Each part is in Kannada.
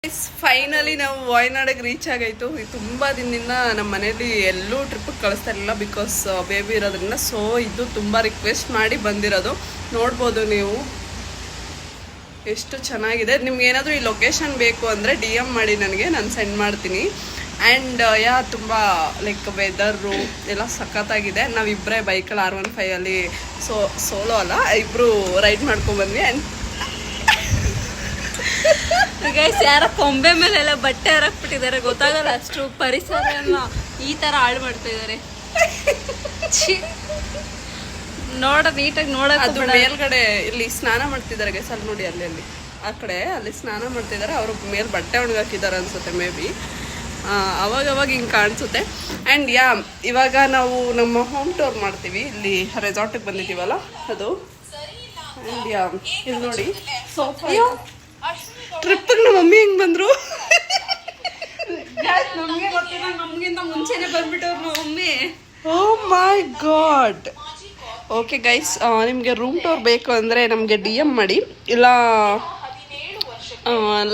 ಫೈನಲಿ ನಾವು ವಾಯ್ನಾಡಿಗೆ ರೀಚ್ ಆಗೈತು. ತುಂಬ ದಿನದಿಂದ ನಮ್ಮ ಮನೇಲಿ ಎಲ್ಲೂ ಟ್ರಿಪ್ಪಿಗೆ ಕಳಿಸ್ತಾ ಇರಲಿಲ್ಲ, ಬಿಕಾಸ್ ಬೇಬಿ ಇರೋದ್ರಿಂದ. ಸೊ ಇದು ತುಂಬ ರಿಕ್ವೆಸ್ಟ್ ಮಾಡಿ ಬಂದಿರೋದು. ನೋಡ್ಬೋದು ನೀವು ಎಷ್ಟು ಚೆನ್ನಾಗಿದೆ. ನಿಮ್ಗೆ ಏನಾದರೂ ಈ ಲೊಕೇಶನ್ ಬೇಕು ಅಂದರೆ DM ಮಾಡಿ, ನನಗೆ ನಾನು ಸೆಂಡ್ ಮಾಡ್ತೀನಿ. ಆ್ಯಂಡ್ ತುಂಬ ಲೈಕ್ ವೆದರು ಎಲ್ಲ ಸಖತ್ತಾಗಿದೆ. ನಾವಿಬ್ಬರೇ ಬೈಕಲ್ಲಿ R15ಅಲ್ಲಿ ಸೋಲೋ ಅಲ್ಲ, ಇಬ್ಬರು ರೈಡ್ ಮಾಡ್ಕೊಬಂದ್ವಿ. ಆ್ಯಂಡ್ ಗೈಸ್ ಯಾರ ಕೊಂಬೆ ಮೇಲೆಲ್ಲ ಬಟ್ಟೆ ಹಾರಾಕ್ಬಿಟ್ಟಿದ್ದಾರೆ, ಗೊತ್ತಾಗಲ್ಲ ಅಷ್ಟು ಪರಿಸರನ ಈ ತರ ಹಾಳು ಮಾಡ್ತಾ ಇದಾರೆ. ನೀಟಾಗಿ ನೋಡೋದು. ಅದು ಮೇಲ್ಗಡೆ ಇಲ್ಲಿ ಸ್ನಾನ ಮಾಡ್ತಿದ್ದಾರೆ ಗೈಸ್, ಅಲ್ಲಿ ನೋಡಿ ಅಲ್ಲಿ ಆ ಕಡೆ ಅಲ್ಲಿ ಸ್ನಾನ ಮಾಡ್ತಿದ್ದಾರೆ. ಅವರು ಮೇಲೆ ಬಟ್ಟೆ ಒಣಗಾಕಿದ್ದಾರೆ ಅನ್ಸುತ್ತೆ, ಮೇ ಬಿ ಅವಾಗ ಹಿಂಗೆ ಕಾಣಿಸುತ್ತೆ. ಆ್ಯಂಡ್ ಇವಾಗ ನಾವು ನಮ್ಮ ಹೋಮ್ ಟೂರ್ ಮಾಡ್ತೀವಿ. ಇಲ್ಲಿ ರೆಸಾರ್ಟಿಗೆ ಬಂದಿದ್ದೀವಲ್ಲ ಅದು. ಆ್ಯಂಡ್ ಇಲ್ಲಿ ನೋಡಿ ಸೋಫಾ. ಟ್ರಿಪ್ಪಿಗೆ ನಮ್ಮ ಮಮ್ಮಿ ಹೆಂಗೆ ಬಂದರು ನಮಗೆ ಗೊತ್ತಿಲ್ಲ, ನಮಗಿಂತ ಮುಂಚೆನೆ ಬಂದ್ಬಿಟ್ಟವ್ರು ನಮ್ಮ ಮಮ್ಮಿ. ಓ ಮೈ ಗಾಡ್. ಓಕೆ ಗೈಸ್, ನಿಮಗೆ ರೂಮ್ ಟೂರ್ ಬೇಕು ಅಂದರೆ ನಮಗೆ DM ಮಾಡಿ, ಇಲ್ಲ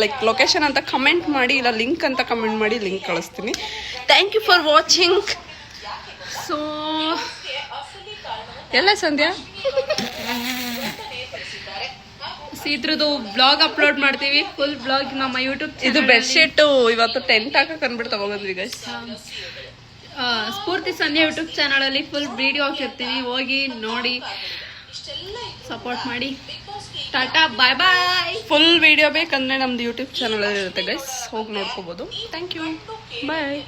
ಲೈಕ್ ಲೊಕೇಶನ್ ಅಂತ ಕಮೆಂಟ್ ಮಾಡಿ, ಇಲ್ಲ ಲಿಂಕ್ ಅಂತ ಕಮೆಂಟ್ ಮಾಡಿ, ಲಿಂಕ್ ಕಳಿಸ್ತೀನಿ. Thank you for watching. So ಎಲ್ಲ ಸಂಧ್ಯಾ ಇದ್ರದ್ದು ಬ್ಲಾಗ್ ಅಪ್ಲೋಡ್ ಮಾಡ್ತೀವಿ, ಫುಲ್ ಬ್ಲಾಗ್ ನಮ್ಮ ಯೂಟ್ಯೂಬ್. ಇದು ಬೆಡ್ಶೀಟು ಇವತ್ತು ಟೆಂಟ್ ಹಾಕಕ್ಕೆ ಅಂದ್ಬಿಟ್ಟು ತಗೊಂಡ್ಬಂದ್ವಿ ಗೈಸ್. ಸ್ಫೂರ್ತಿ ಸಂಧ್ಯಾ ಯೂಟ್ಯೂಬ್ ಚಾನಲಲ್ಲಿ ಫುಲ್ ವಿಡಿಯೋ ಹಾಕಿರ್ತೀನಿ, ಹೋಗಿ ನೋಡಿ ಸಪೋರ್ಟ್ ಮಾಡಿ. Tata bye bye. Full video ಬೇಕಂದ್ರೆ ನಮ್ದು ಯೂಟ್ಯೂಬ್ ಚಾನಲ್ ಇರುತ್ತೆ ಗೈಸ್, ಹೋಗಿ ನೋಡ್ಕೋಬೋದು. Thank you, bye.